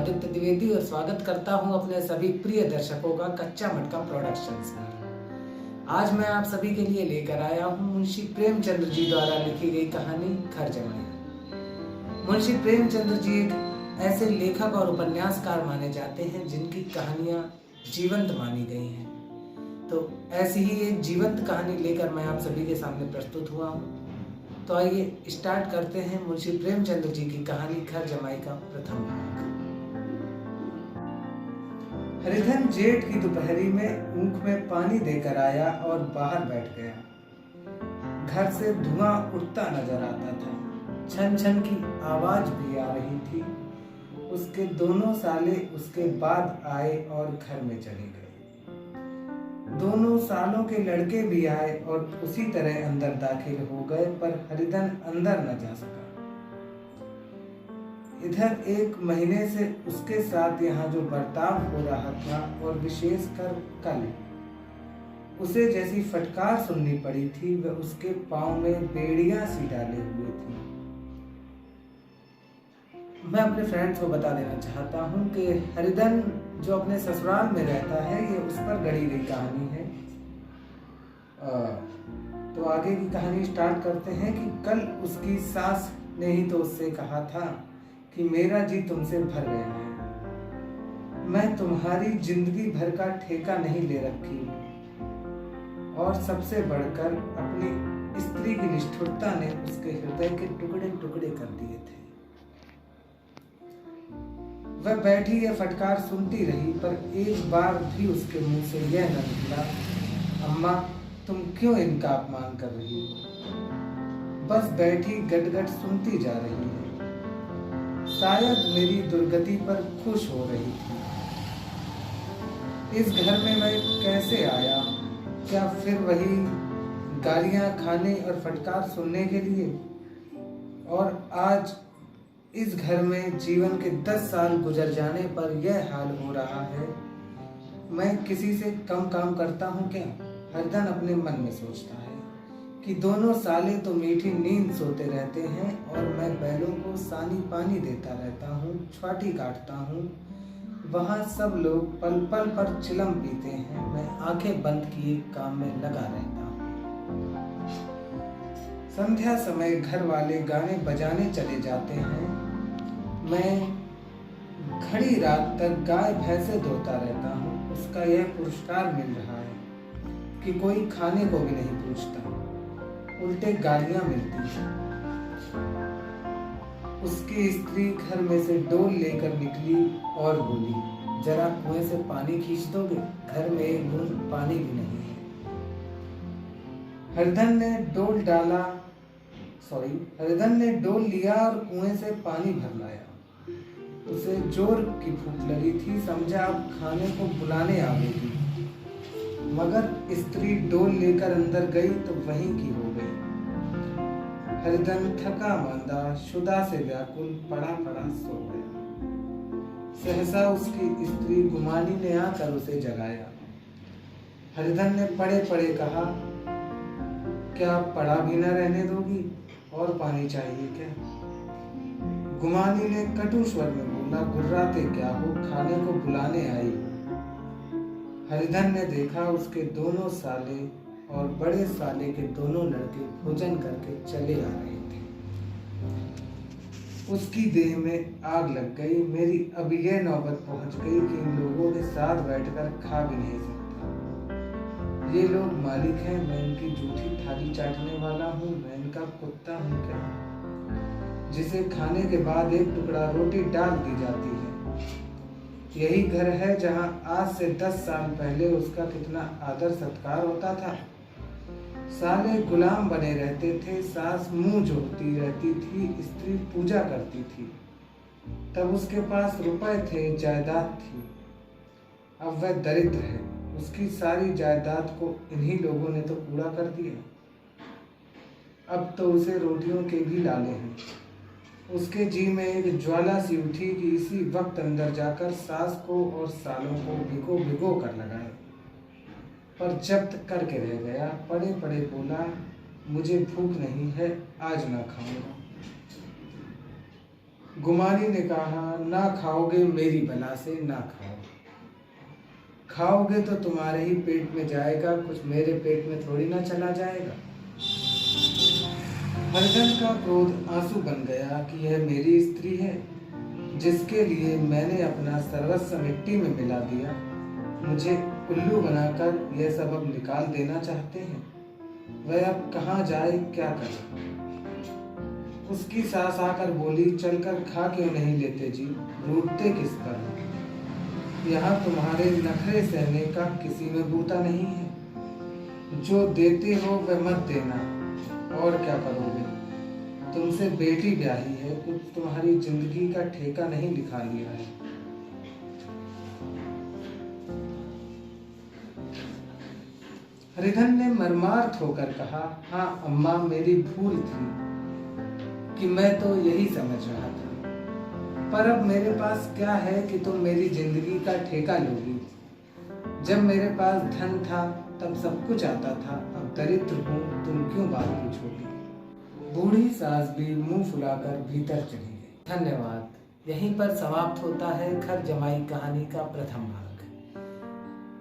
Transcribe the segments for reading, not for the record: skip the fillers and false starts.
आदित्य द्विवेदी और स्वागत करता हूं अपने सभी प्रिय दर्शकों का कच्चा मटका प्रोडक्शंस में। आज मैं आप सभी के लिए लेकर आया हूं मुंशी प्रेमचंद्र जी द्वारा लिखी गई कहानी घर जमाई। मुंशी प्रेमचंद्र जी एक ऐसे लेखक और उपन्यासकार माने जाते हैं जिनकी कहानियां जीवंत मानी गई हैं। तो ऐसी ही एक जीवंत कहानी लेकर मैं आप सभी के सामने प्रस्तुत हुआ हूँ। तो आइए स्टार्ट करते हैं मुंशी प्रेमचंद्र जी की कहानी घर जमाई का प्रथम भाग। हरिधन जेठ की दोपहरी में ऊख में पानी देकर आया और बाहर बैठ गया। घर से धुआं उठता नजर आता था, छन छन की आवाज भी आ रही थी। उसके दोनों साले उसके बाद आए और घर में चले गए। दोनों सालों के लड़के भी आए और उसी तरह अंदर दाखिल हो गए, पर हरिधन अंदर न जा सका। इधर एक महीने से उसके साथ यहाँ जो बर्ताव हो रहा था और विशेषकर कल उसे जैसी फटकार सुननी पड़ी थी, वह उसके पांव में बेड़ियां सी डाले हुए थी। मैं अपने फ्रेंड्स को बता देना चाहता हूँ कि हरिधन जो अपने ससुराल में रहता है, ये उस पर गढ़ी गई कहानी है। तो आगे की कहानी स्टार्ट करते हैं कि कल उसकी सास ने ही तो उससे कहा था कि मेरा जी तुमसे भर गया है, मैं तुम्हारी जिंदगी भर का ठेका नहीं ले रखी। और सबसे बढ़कर अपनी स्त्री की निष्ठुरता ने उसके हृदय के टुकड़े टुकड़े कर दिए थे। वह बैठी यह फटकार सुनती रही, पर एक बार भी उसके मुंह से यह न निकला, अम्मा तुम क्यों इनका अपमान कर रही हो। बस बैठी गटगट सुनती जा रही है। शायद मेरी दुर्गति पर खुश हो रही थी। इस घर में मैं कैसे आया? क्या फिर वही गालियां खाने और फटकार सुनने के लिए? और आज इस घर में जीवन के 10 साल गुजर जाने पर यह हाल हो रहा है। मैं किसी से कम काम करता हूँ क्या? हरिधन अपने मन में सोचता है कि दोनों साले तो मीठी नींद सोते रहते हैं और मैं बैलों को सानी पानी देता रहता हूँ, छाटी काटता हूँ। वहाँ सब लोग पल पल पर चिलम पीते हैं, मैं आंखें बंद किए काम में लगा रहता हूँ। संध्या समय घर वाले गाने बजाने चले जाते हैं। मैं खड़ी रात तक गाय भैंसे धोता रहता हूँ। उसका यह पुरस्कार मिल रहा है कि कोई खाने को भी नहीं पूछता, उल्टे गालियां मिलती हैं। उसकी स्त्री घर में से डोल लेकर निकली और बोली, जरा कुएं से पानी खींच दोगे? घर में एक बूंद पानी भी नहीं है। हरिधन ने डोल लिया और कुएं से पानी भर लाया। उसे जोर की भूख लगी थी, समझा अब खाने को बुलाने आवेगी। मगर स्त्री डोल लेकर अंदर गई तो वहीं की हो गई। हरिधन थका मांदा शुदा से व्याकुल पड़ा पड़ा सो गया। सहसा उसकी स्त्री गुमानी ने आकर उसे जगाया। हरिधन ने पड़े पड़े कहा, क्या पड़ा भी न रहने दोगी? और पानी चाहिए क्या? गुमानी ने कटु स्वर में बोला, गुर्राते क्या हो, खाने को बुलाने आई। हरिधन ने देखा उसके दोनों साले और बड़े साले के दोनों लड़के भोजन करके चले आ रहे थे। उसकी देह में आग लग गई। मेरी अब यह नौबत पहुंच गई कि इन लोगों के साथ बैठकर खा भी नहीं सकता। ये लोग मालिक हैं, मैं इनकी जूठी थाली चाटने वाला हूँ, मैं इनका कुत्ता हूँ क्या, जिसे खाने के बाद एक टुकड़ा रोटी डाल दी जाती है। यही घर है जहाँ आज से 10 साल पहले उसका कितना आदर सत्कार होता था। साले गुलाम बने रहते थे, सास मुंह जोड़ती रहती थी, स्त्री पूजा करती थी। तब उसके पास रुपए थे, जायदाद थी। अब वह दरिद्र है। उसकी सारी जायदाद को इन्हीं लोगों ने तो पूरा कर दिया। अब तो उसे रोटियों के भी लाले हैं। उसके जी में एक ज्वाला सी उठी कि इसी वक्त अंदर जाकर सास को और सालों को भिगो भिगो कर लगाए, पर जब्त करके रह गया। पड़े पड़े बोला, मुझे भूख नहीं है, आज ना खाऊंगा। गुमानी ने कहा, ना खाओगे मेरी बला से ना खाओ। खाओगे तो तुम्हारे ही पेट में जाएगा, कुछ मेरे पेट में थोड़ी ना चला जाएगा। हरिधन का क्रोध आंसू बन गया कि यह मेरी स्त्री है, जिसके लिए मैंने अपना सर्वस्व मिट्टी में मिला दिया। मुझे उल्लू बनाकर यह सब अब निकाल देना चाहते हैं। वह अब कहाँ जाए, क्या करे। उसकी सास आकर बोली, चलकर खा क्यों नहीं लेते जी, रूठते किस पर। यहाँ तुम्हारे नखरे सहने का किसी में बूता नहीं है। जो देते हो वह मत देना, और क्या करोगे। तुमसे बेटी ब्याही है, कुछ तुम्हारी जिंदगी का ठेका नहीं लिखा लिया है। हरिधन ने मर्मार्थ होकर कहा, हाँ अम्मा, मेरी भूल थी कि मैं तो यही समझ रहा था, पर अब मेरे पास क्या है कि तुम मेरी जिंदगी का ठेका लोगी। जब मेरे पास धन था तब सब कुछ आता था, अब दरिद्र हूँ, तुम क्यों बात पूछोगी। बूढ़ी सास भी मुंह फुलाकर भीतर चली गई। धन्यवाद। यहीं पर समाप्त होता है घर जमाई कहानी का प्रथम भाग।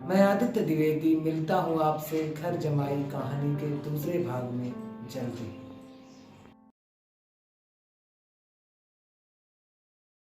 मैं आदित्य द्विवेदी मिलता हूँ आपसे घर जमाई कहानी के दूसरे भाग में जल्दी।